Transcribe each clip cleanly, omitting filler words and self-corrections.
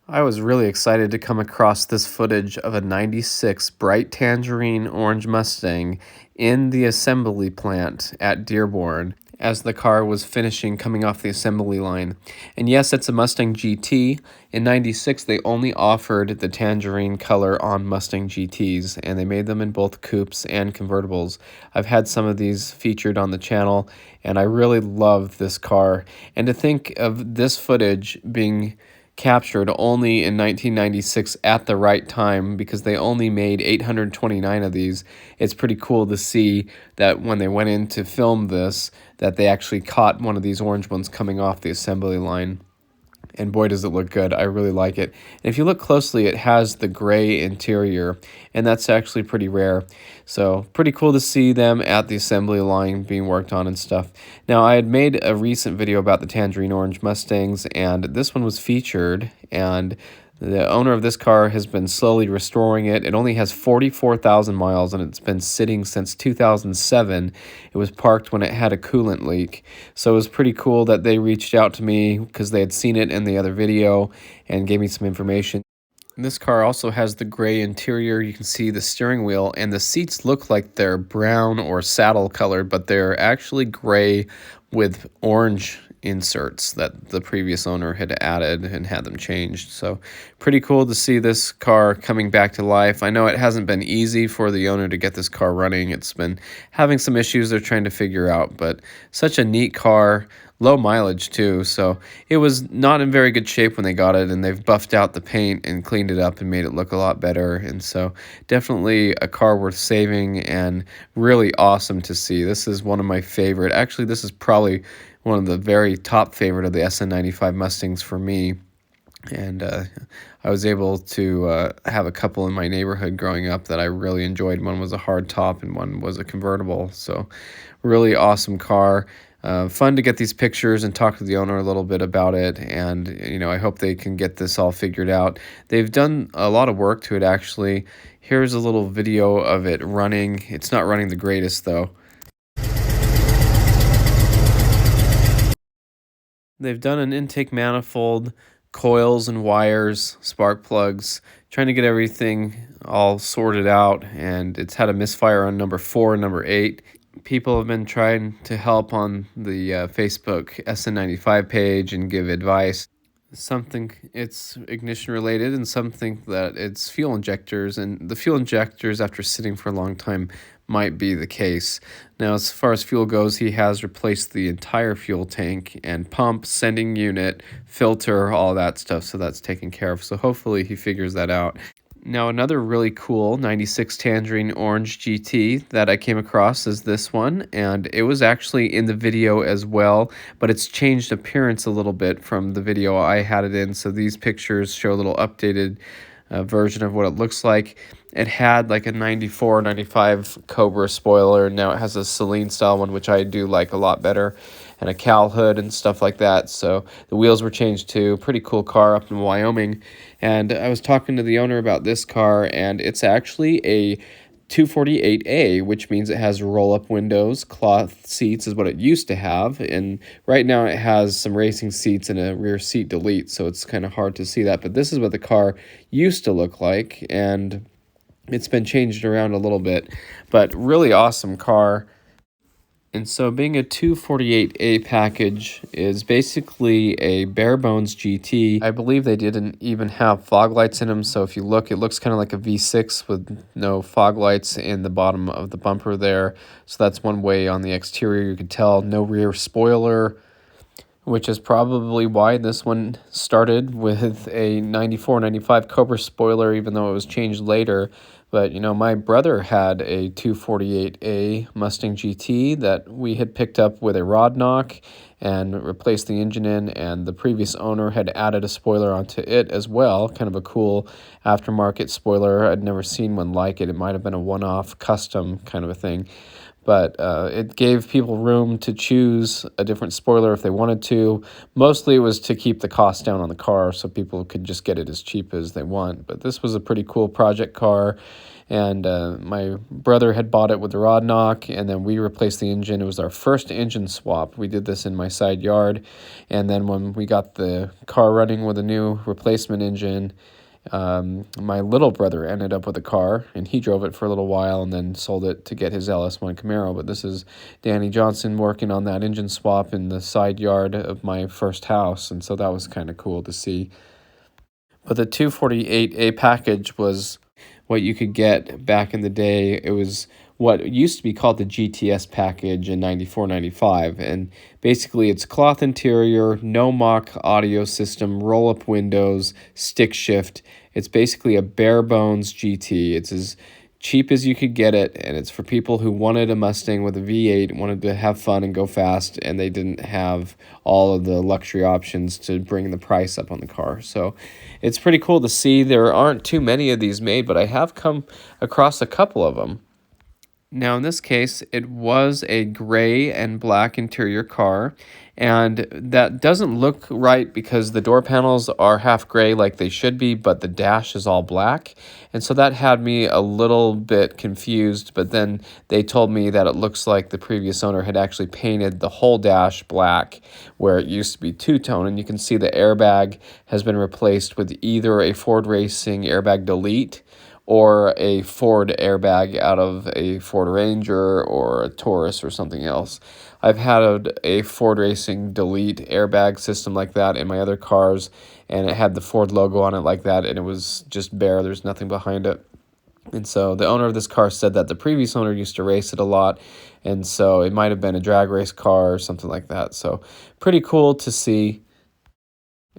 I was really excited to come across this footage of a 96 bright tangerine orange Mustang in the assembly plant at Dearborn as the car was finishing coming off the assembly line. And yes, it's a Mustang GT. In 96, they only offered the tangerine color on Mustang GTs, and they made them in both coupes and convertibles. I've had some of these featured on the channel, and I really love this car. And to think of this footage being captured only in 1996 at the right time because they only made 829 of these. It's pretty cool to see that when they went in to film this, that they actually caught one of these orange ones coming off the assembly line. And boy, does it look good. I really like it. And if you look closely, it has the gray interior, and that's actually pretty rare. So pretty cool to see them at the assembly line being worked on and stuff. Now, I had made a recent video about the Tangerine Orange Mustangs, and this one was featured, and the owner of this car has been slowly restoring it. It only has 44,000 miles, and it's been sitting since 2007. It was parked when it had a coolant leak. So it was pretty cool that they reached out to me because they had seen it in the other video and gave me some information. This car also has the gray interior. You can see the steering wheel, and the seats look like they're brown or saddle colored, but they're actually gray with orange inserts that the previous owner had added and had them changed. So pretty cool to see this car coming back to life. I know it hasn't been easy for the owner to get this car running. It's been having some issues they're trying to figure out, but such a neat car. Low mileage too, so it was not in very good shape when they got it, and they've buffed out the paint and cleaned it up and made it look a lot better. And so definitely a car worth saving and really awesome to see. This is one of my favorite. Actually, this is probably one of the very top favorite of the SN95 Mustangs for me. And I was able to have a couple in my neighborhood growing up that I really enjoyed. One was a hard top and one was a convertible. So really awesome car. Fun to get these pictures and talk to the owner a little bit about it, and I hope they can get this all figured out. They've done a lot of work to it, actually. Here's a little video of it running. It's not running the greatest though. They've done an intake manifold, coils and wires, spark plugs, trying to get everything all sorted out, and it's had a misfire on number 4 and number 8. People have been trying to help on the Facebook SN95 page and give advice. Something it's ignition related and something that it's fuel injectors, and the fuel injectors after sitting for a long time might be the case. Now, as far as fuel goes, he has replaced the entire fuel tank and pump, sending unit, filter, all that stuff, so that's taken care of. So hopefully he figures that out. Now, another really cool 96 Tangerine Orange GT that I came across is this one, and it was actually in the video as well, but it's changed appearance a little bit from the video I had it in, so these pictures show a little updated version of what it looks like. It had like a 94, 95 Cobra spoiler, now it has a Celine style one, which I do like a lot better, and a cowl hood and stuff like that. So the wheels were changed too. Pretty cool car up in Wyoming. And I was talking to the owner about this car, and it's actually a 248A, which means it has roll-up windows. Cloth seats is what it used to have, and right now it has some racing seats and a rear seat delete, so it's kind of hard to see that. But this is what the car used to look like, and it's been changed around a little bit, but really awesome car. And so being a 248A package is basically a bare bones GT. I believe they didn't even have fog lights in them, so if you look, it looks kind of like a V6 with no fog lights in the bottom of the bumper there. So that's one way on the exterior you could tell. No rear spoiler, which is probably why this one started with a 94, 95 Cobra spoiler, even though it was changed later. But, my brother had a 248A Mustang GT that we had picked up with a rod knock and replaced the engine in, and the previous owner had added a spoiler onto it as well, kind of a cool aftermarket spoiler. I'd never seen one like it. It might have been a one-off custom kind of a thing. but it gave people room to choose a different spoiler if they wanted to. Mostly it was to keep the cost down on the car so people could just get it as cheap as they want. But this was a pretty cool project car, and my brother had bought it with the rod knock, and then we replaced the engine. It was our first engine swap. We did this in my side yard, and then when we got the car running with a new replacement engine, my little brother ended up with a car, and he drove it for a little while and then sold it to get his LS1 Camaro. But this is Danny Johnson working on that engine swap in the side yard of my first house, and so that was kind of cool to see. But the 248A package was what you could get back in the day. It was what used to be called the GTS package in 94, 95. And basically it's cloth interior, no mock audio system, roll-up windows, stick shift. It's basically a bare bones GT. It's as cheap as you could get it, and it's for people who wanted a Mustang with a V8, wanted to have fun and go fast, and they didn't have all of the luxury options to bring the price up on the car. So it's pretty cool to see. There aren't too many of these made, but I have come across a couple of them. Now, in this case, it was a gray and black interior car, and that doesn't look right because the door panels are half gray like they should be, but the dash is all black, and so that had me a little bit confused. But then they told me that it looks like the previous owner had actually painted the whole dash black where it used to be two-tone, and you can see the airbag has been replaced with either a Ford Racing Airbag Delete or a Ford airbag out of a Ford Ranger or a Taurus or something else. I've had a Ford Racing Delete airbag system like that in my other cars, and it had the Ford logo on it like that, and it was just bare. There's nothing behind it. And so the owner of this car said that the previous owner used to race it a lot, and so it might have been a drag race car or something like that. So pretty cool to see.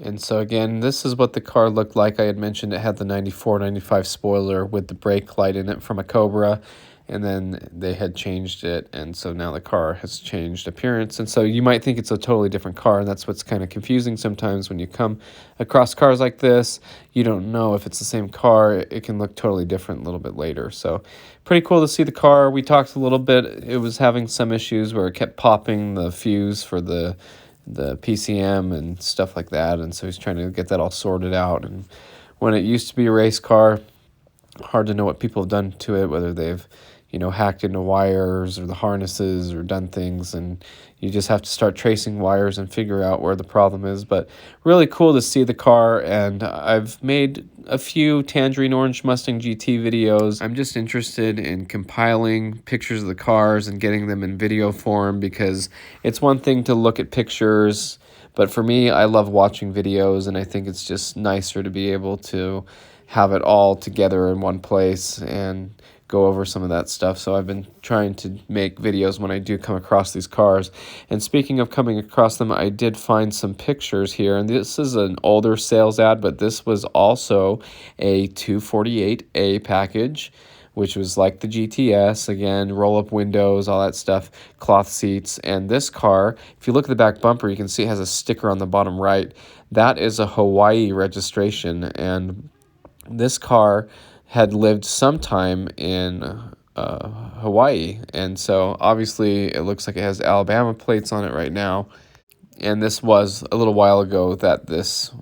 And so again, this is what the car looked like. I had mentioned it had the 94, 95 spoiler with the brake light in it from a Cobra, and then they had changed it, and so now the car has changed appearance. And so you might think it's a totally different car, and that's what's kind of confusing sometimes when you come across cars like this. You don't know if it's the same car. It can look totally different a little bit later. So pretty cool to see the car. We talked a little bit. It was having some issues where it kept popping the fuse for the PCM and stuff like that, and so he's trying to get that all sorted out. And when it used to be a race car, hard to know what people have done to it, whether they've hacked into wires or the harnesses or done things, and you just have to start tracing wires and figure out where the problem is. But really cool to see the car, and I've made a few Tangerine Orange Mustang GT videos. I'm just interested in compiling pictures of the cars and getting them in video form, because it's one thing to look at pictures, but for me, I love watching videos, and I think it's just nicer to be able to have it all together in one place and go over some of that stuff. So I've been trying to make videos when I do come across these cars. And speaking of coming across them, I did find some pictures here, and this is an older sales ad, but this was also a 248A package, which was like the GTS, again, roll-up windows, all that stuff, cloth seats. And this car, if you look at the back bumper, you can see it has a sticker on the bottom right. That is a Hawaii registration, and this car had lived sometime in Hawaii, and so obviously it looks like it has Alabama plates on it right now. And this was a little while ago that this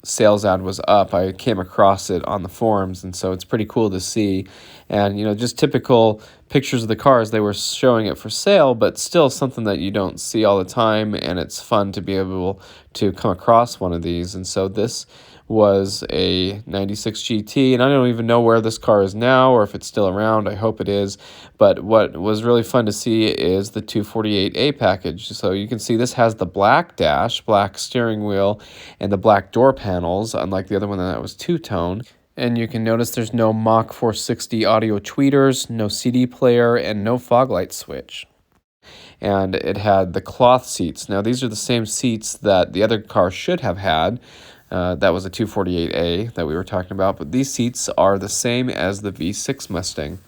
sales ad was up. I came across it on the forums, and so it's pretty cool to see. And just typical pictures of the cars. They were showing it for sale, but still something that you don't see all the time, and it's fun to be able to come across one of these. And so this was a 96 GT, and I don't even know where this car is now or if it's still around. I hope it is. But what was really fun to see is the 248A package. So you can see this has the black dash, black steering wheel, and the black door panels, unlike the other one that was two-tone. And you can notice there's no Mach 460 audio tweeters, no CD player, and no fog light switch. And it had the cloth seats. Now, these are the same seats that the other car should have had. That was a 248A that we were talking about, but these seats are the same as the V6 Mustang.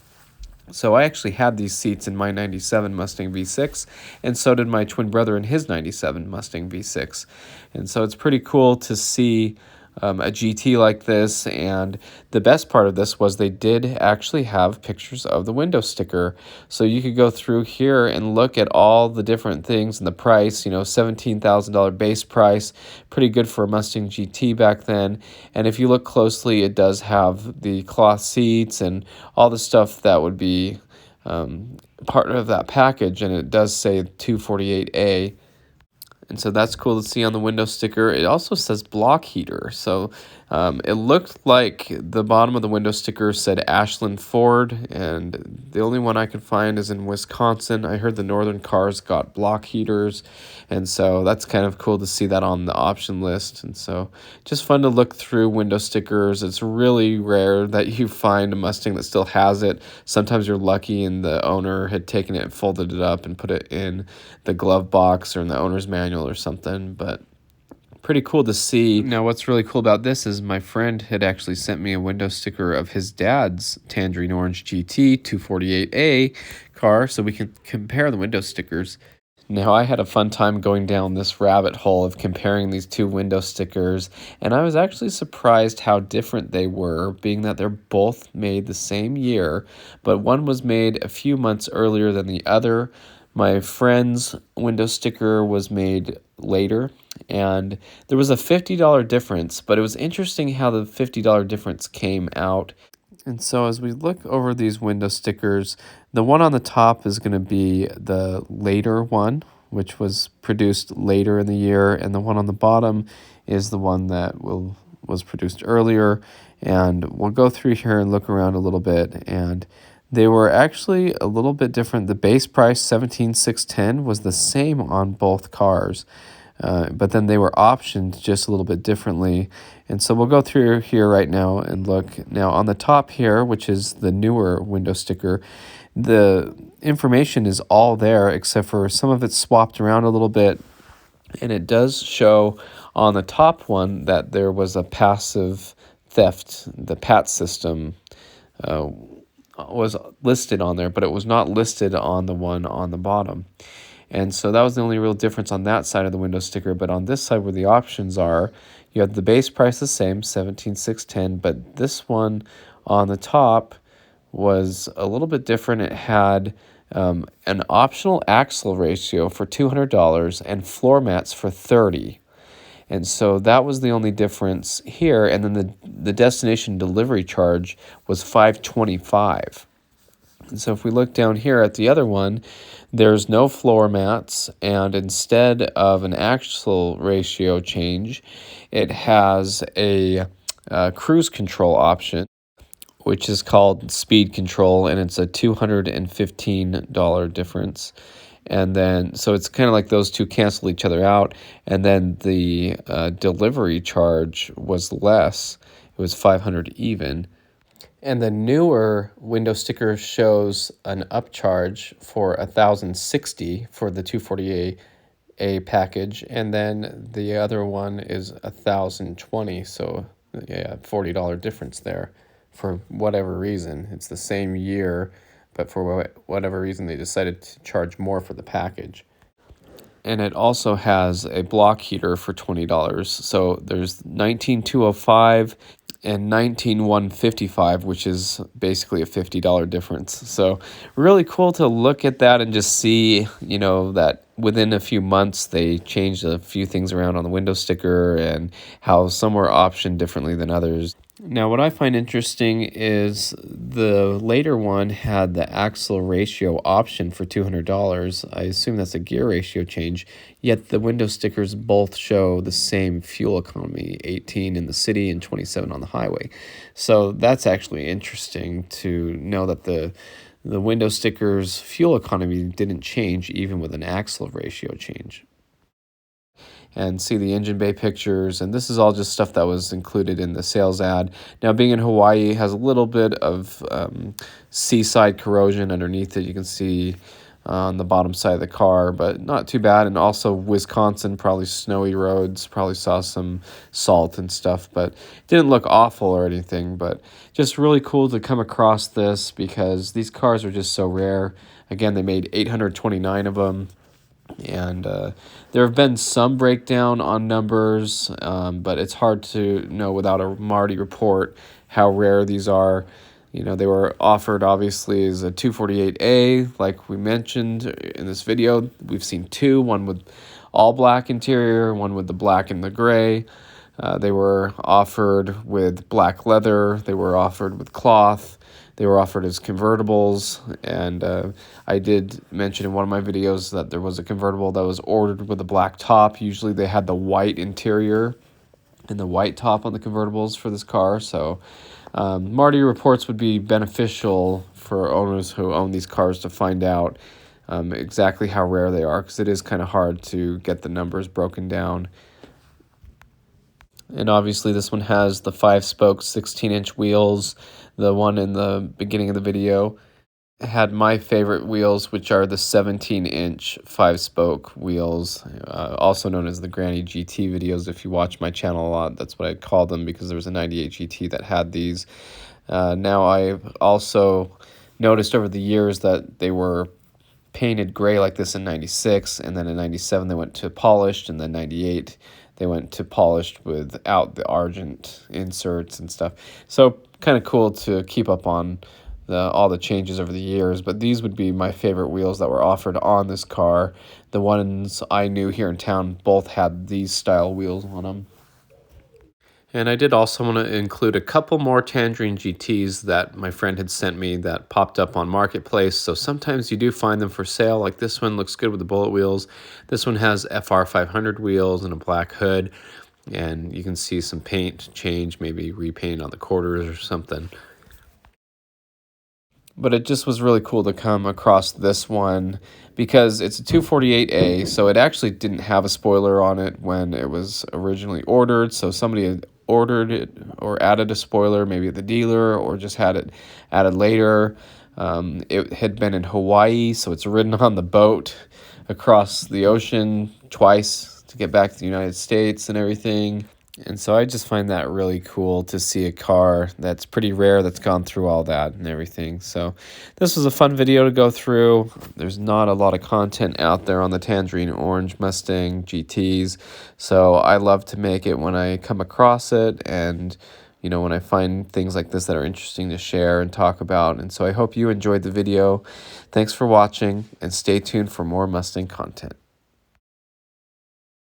So I actually had these seats in my 97 Mustang V6, and so did my twin brother in his 97 Mustang V6. And so it's pretty cool to see a GT like this. And the best part of this was they did actually have pictures of the window sticker. So you could go through here and look at all the different things and the price, $17,000 base price, pretty good for a Mustang GT back then. And if you look closely, it does have the cloth seats and all the stuff that would be part of that package. And it does say 248A. And so that's cool to see on the window sticker. It also says block heater. So it looked like the bottom of the window sticker said Ashland Ford, and the only one I could find is in Wisconsin. I heard the northern cars got block heaters, and so that's kind of cool to see that on the option list. And so just fun to look through window stickers. It's really rare that you find a Mustang that still has it. Sometimes you're lucky and the owner had taken it and folded it up and put it in the glove box or in the owner's manual or something, but pretty cool to see. Now, what's really cool about this is my friend had actually sent me a window sticker of his dad's Tangerine Orange GT 248A car, so we can compare the window stickers. Now, I had a fun time going down this rabbit hole of comparing these two window stickers, and I was actually surprised how different they were, being that they're both made the same year, but one was made a few months earlier than the other. My friend's window sticker was made later, and there was a $50 difference, but it was interesting how the $50 difference came out. And so as we look over these window stickers, the one on the top is going to be the later one, which was produced later in the year, and the one on the bottom is the one that was produced earlier. And we'll go through here and look around a little bit, and they were actually a little bit different. The base price, $17,610, was the same on both cars, but then they were optioned just a little bit differently. And so we'll go through here right now and look. Now on the top here, which is the newer window sticker, the information is all there except for some of it's swapped around a little bit. And it does show on the top one that there was a passive theft, the PAT system was listed on there, but it was not listed on the one on the bottom. And so that was the only real difference on that side of the window sticker. But on this side where the options are, you have the base price the same, $17,610, but this one on the top was a little bit different. It had an optional axle ratio for $200 and floor mats for $30. And so that was the only difference here. And then the destination delivery charge was $525. And so if we look down here at the other one, there's no floor mats. And instead of an axle ratio change, it has a cruise control option, which is called speed control. And it's a $215 difference. And then, so it's kind of like those two cancel each other out. And then the delivery charge was less. It was $500 even. And the newer window sticker shows an upcharge for $1,060 for the 248A package. And then the other one is $1,020. So yeah, $40 difference there for whatever reason. It's the same year, but for whatever reason, they decided to charge more for the package. And it also has a block heater for $20. So there's 19205 and 19155, which is basically a $50 difference. So really cool to look at that and just see, that within a few months they changed a few things around on the window sticker and how some were optioned differently than others. Now, what I find interesting is the later one had the axle ratio option for $200. I assume that's a gear ratio change, yet the window stickers both show the same fuel economy, 18 in the city and 27 on the highway. So that's actually interesting to know that the window stickers' fuel economy didn't change even with an axle ratio change. And see the engine bay pictures, and this is all just stuff that was included in the sales ad. Now, being in Hawaii has a little bit of seaside corrosion underneath it. You can see on the bottom side of the car, but not too bad. And also Wisconsin, probably snowy roads, probably saw some salt and stuff, but it didn't look awful or anything. But just really cool to come across this because these cars are just so rare. Again, they made 829 of them. And there have been some breakdown on numbers, but it's hard to know without a Marty report how rare these are. You know, they were offered obviously as a 248A, like we mentioned in this video. We've seen two, one with all black interior, one with the black and the gray. They were offered with black leather. They were offered with cloth. They were offered as convertibles, and I did mention in one of my videos that there was a convertible that was ordered with a black top. Usually they had the white interior and the white top on the convertibles for this car, so Marty reports would be beneficial for owners who own these cars to find out exactly how rare they are, because it is kind of hard to get the numbers broken down. And obviously this one has the 5-spoke 16-inch wheels. The one in the beginning of the video had my favorite wheels, which are the 17-inch 5-spoke wheels, also known as the Granny GT videos. If you watch my channel a lot, that's what I call them, because there was a 98 GT that had these. Now I've also noticed over the years that they were painted gray like this in 96, and then in 97 they went to polished, and then 98 they went to polished without the argent inserts and stuff. So kind of cool to keep up on all the changes over the years, but these would be my favorite wheels that were offered on this car. The ones I knew here in town both had these style wheels on them. And I did also want to include a couple more Tangerine GTs that my friend had sent me that popped up on Marketplace. So sometimes you do find them for sale. Like this one looks good with the bullet wheels. This one has FR 500 wheels and a black hood. And you can see some paint change, maybe repaint on the quarters or something. But it just was really cool to come across this one because it's a 248A, so it actually didn't have a spoiler on it when it was originally ordered. So somebody had ordered it or added a spoiler, maybe at the dealer, or just had it added later. It had been in Hawaii, so it's ridden on the boat across the ocean twice to get back to the United States and everything. And so I just find that really cool to see a car that's pretty rare that's gone through all that and everything. So this was a fun video to go through. There's not a lot of content out there on the Tangerine Orange Mustang GTs. So I love to make it when I come across it, and you know, when I find things like this that are interesting to share and talk about. And so I hope you enjoyed the video. Thanks for watching, and stay tuned for more Mustang content.